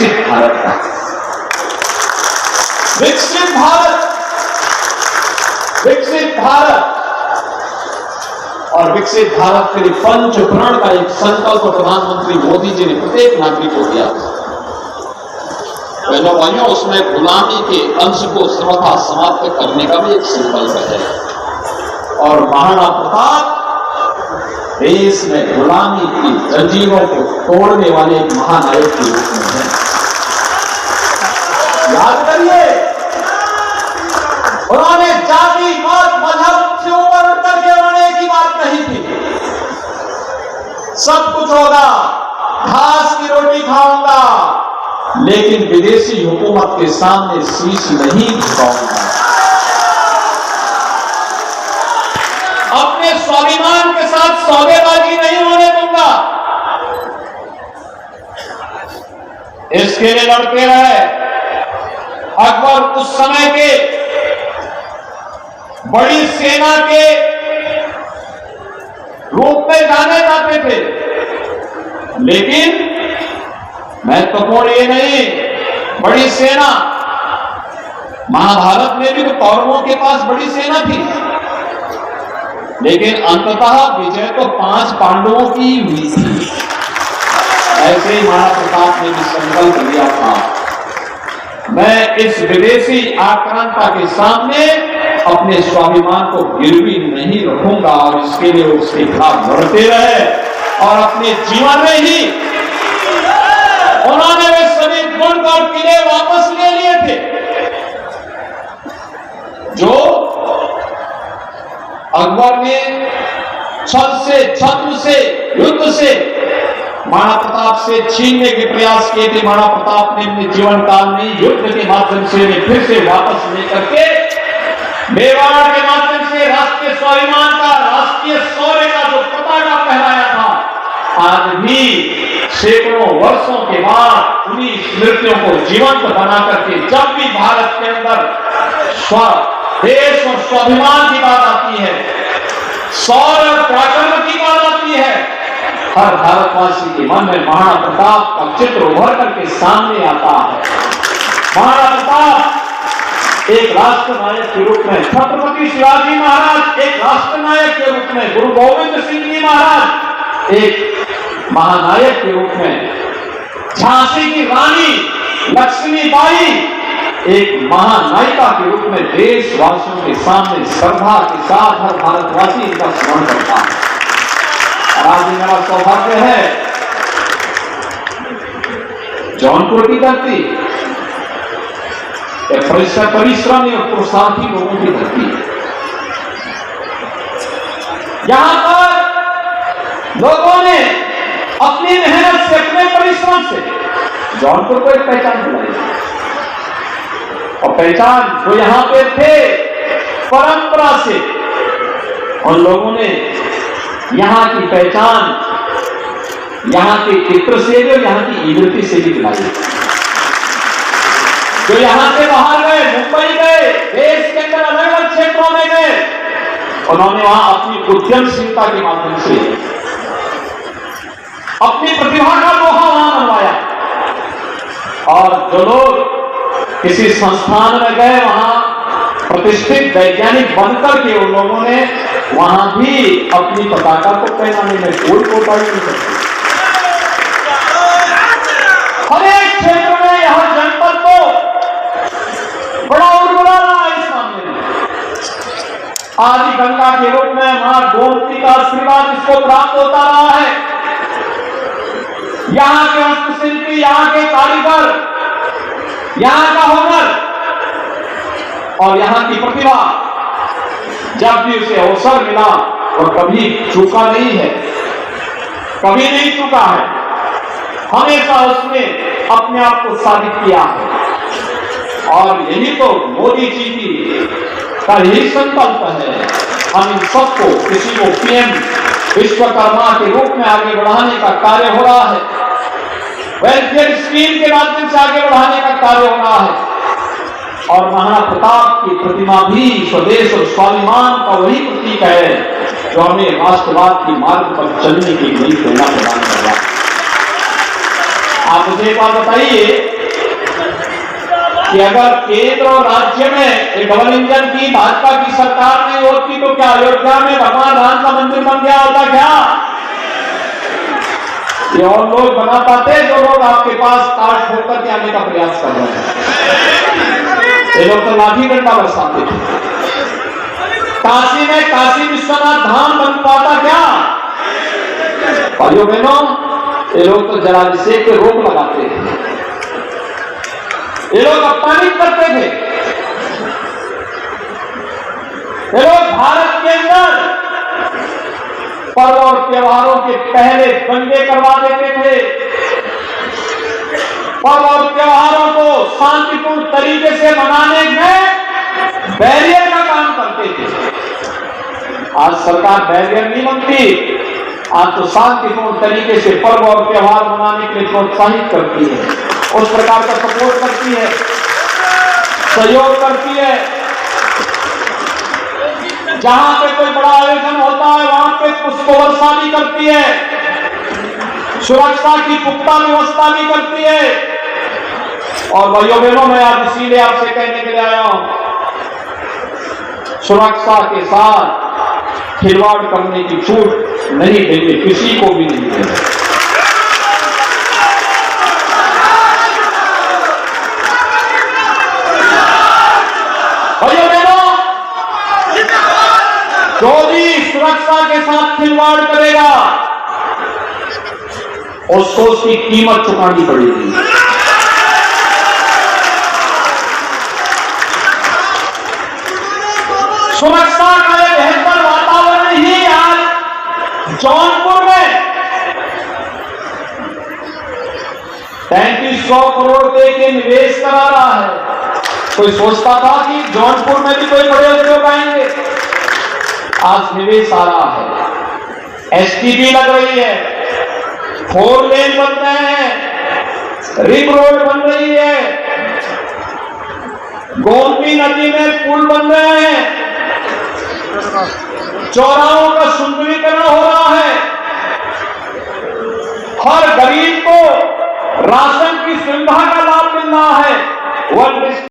विकसित भारत का। विकसित भारत, विकसित भारत और विकसित भारत के लिए पंचप्रण का एक संकल्प प्रधानमंत्री मोदी जी ने प्रत्येक नागरिक को दिया। बहनों भाइयों, उसमें गुलामी के अंश को सर्वथा समाप्त करने का भी एक संकल्प है। और महाराणा प्रताप देश में गुलामी की जंजीरों को तोड़ने वाले एक महानायक के रूप में है। याद करिए, उन्होंने जाति मत मजहब से ऊपर उठ करके उन्होंने की बात कही थी, सब कुछ होगा, घास की रोटी खाऊंगा, लेकिन विदेशी हुकूमत के सामने शीश नहीं झुकाऊंगा। अपने स्वाभिमान के साथ सौदेबाजी नहीं होने दूंगा। इसके लिए लड़ते रहे। अकबर उस समय के बड़ी सेना के रूप में जाने जाते थे, लेकिन महत्वपूर्ण ये नहीं, बड़ी सेना, महाभारत में भी तो कौरवों के पास बड़ी सेना थी, लेकिन अंततः विजय तो 5 पांडवों की हुई थी। ऐसे ही महाराणा प्रताप ने भी संकल्प लिया था, मैं इस विदेशी आक्रांता के सामने अपने स्वाभिमान को गिरवी नहीं रखूंगा। और इसके लिए उसके खिलाफ लड़ते रहे और अपने जीवन में ही उन्होंने वे सभी दुर्ग और किले वापस ले लिए थे जो अकबर ने छल से, छद्म से, युद्ध से महाराणा प्रताप से छीनने के प्रयास किए थे। महाराणा प्रताप ने अपने जीवन काल में युद्ध के माध्यम से फिर से वापस लेकर के मेवाड़ के माध्यम से राष्ट्रीय स्वाभिमान का, राष्ट्रीय शौर्य का जो पताका फहराया था, आज भी सैकड़ों वर्षों के बाद उन्हीं स्मृतियों को जीवंत बना करके जब भी भारत के अंदर देश और स्वाभिमान की बात आती है, शौर्य और पराक्रम की बात आती है, हर भारतवासी के मन में महाराणा प्रताप का चित्र उभर करके सामने आता है। महाराणा प्रताप एक राष्ट्र नायक के रूप में, छत्रपति शिवाजी महाराज एक राष्ट्र नायक के रूप में, गुरु गोविंद सिंह जी महाराज एक महानायक के रूप में, झांसी की रानी लक्ष्मीबाई एक महानायिका के रूप में देशवासियों के सामने श्रद्धा के साथ हर भारतवासी इनका स्मरण करता है। आज मेरा सौभाग्य है, जौनपुर की धरती परिश्रमी और पुरुषार्थी लोगों की धरती है। यहां पर लोगों ने अपनी मेहनत से, अपने परिश्रम से जौनपुर को एक पहचान दिलाई, और पहचान जो यहां पे थे परंपरा से, उन लोगों ने यहां की पहचान यहां के चित्र से भी और यहां की इमरती से भी दिलाई। जो यहां से बाहर गए, मुंबई गए, देश के अंदर अलग अलग क्षेत्रों में गए, उन्होंने वहां अपनी उद्यमशीलता के माध्यम से अपनी प्रतिभा का लोहा वहां बनवाया। और जो लोग किसी संस्थान में गए, वहां प्रतिष्ठित वैज्ञानिक बनकर के उन लोगों ने वहां भी अपनी पताका को पहनाने में कोई कोताही नहीं करती। हर एक क्षेत्र में यह जनपद को बड़ा उर्वरा रहा है इस मामले में। आदि गंगा के रूप में मां गोमती का आशीर्वाद इसको प्राप्त होता रहा है। यहां के हस्तशिल्पी, यहां के कारीगर, यहां का हुनर और यहां की प्रतिभा, जब भी उसे अवसर मिला और कभी चूका नहीं है, कभी नहीं चूका है, हमेशा उसने अपने आप को साबित किया है। और यही तो मोदी जी की का यही संकल्प है। हम इन सबको, किसी को पीएम विश्वकर्मा के रूप में आगे बढ़ाने का कार्य हो रहा है, वेलफेयर स्कीम के माध्यम से आगे बढ़ाने का कार्य हो रहा है। और महाराणा प्रताप की प्रतिमा भी स्वदेश और स्वाभिमान का वही प्रतीक है जो हमें राष्ट्रवाद के मार्ग पर चलने की नई प्रेरणा प्रदान कर रहा है। आप मुझे एक बात बताइए कि अगर केंद्र और राज्य में एक डबल इंजन की भाजपा की सरकार नहीं होती तो क्या अयोध्या में भगवान राम का मंदिर बन गया होता क्या? ये और लोग बना पाते जो लोग आपके पास काट ठोक करके आने का प्रयास कर रहे हैं। ये लोग तो लाठी डंडा बरसाते थे। काशी में काशी विश्वनाथ धाम बन पाता क्या? भाइयों बहनों, ये लोग तो जलाभिषेक पे रोक लगाते हैं। ये लोग अपमानित करते थे। ये लोग भारत के अंदर पर्व और त्योहारों के पहले दंगे करवा देते थे। पर्व और त्योहारों को शांतिपूर्ण तरीके से मनाने में बैरियर का काम करते थे। आज सरकार बैरियर नहीं बनती, आज तो शांतिपूर्ण तरीके से पर्व और त्योहार मनाने के लिए प्रोत्साहित करती है, उस प्रकार का सपोर्ट करती है, सहयोग करती है। जहां पे कोई बड़ा आयोजन होता है वहां पे पुष्प वर्षा भी करती है, सुरक्षा की पुख्ता व्यवस्था भी करती है। और भाइयों बहनों, मैं आज इसीलिए आपसे कहने के लिए आया हूं, सुरक्षा के साथ खिलवाड़ करने की छूट नहीं देंगे, किसी को भी नहीं देंगे। भाइयों बहनों, जो भी सुरक्षा के साथ खिलवाड़ करेगा उसको उसकी कीमत चुकानी पड़ेगी। सुरक्षा का एक बेहतर वातावरण ही आज जौनपुर में 3500 करोड़ रुपए के निवेश करा रहा है। कोई सोचता था कि जौनपुर में भी कोई बड़े उद्योग आएंगे? आज निवेश आ रहा है, एसटीपी लग रही है, 4 लेन बन रहे हैं, रिंग रोड बन रही है, गोमती नदी में पुल बन रहे हैं, चौराहों का सुंदरीकरण हो रहा है। हर गरीब को राशन की सुविधा का लाभ मिल रहा है।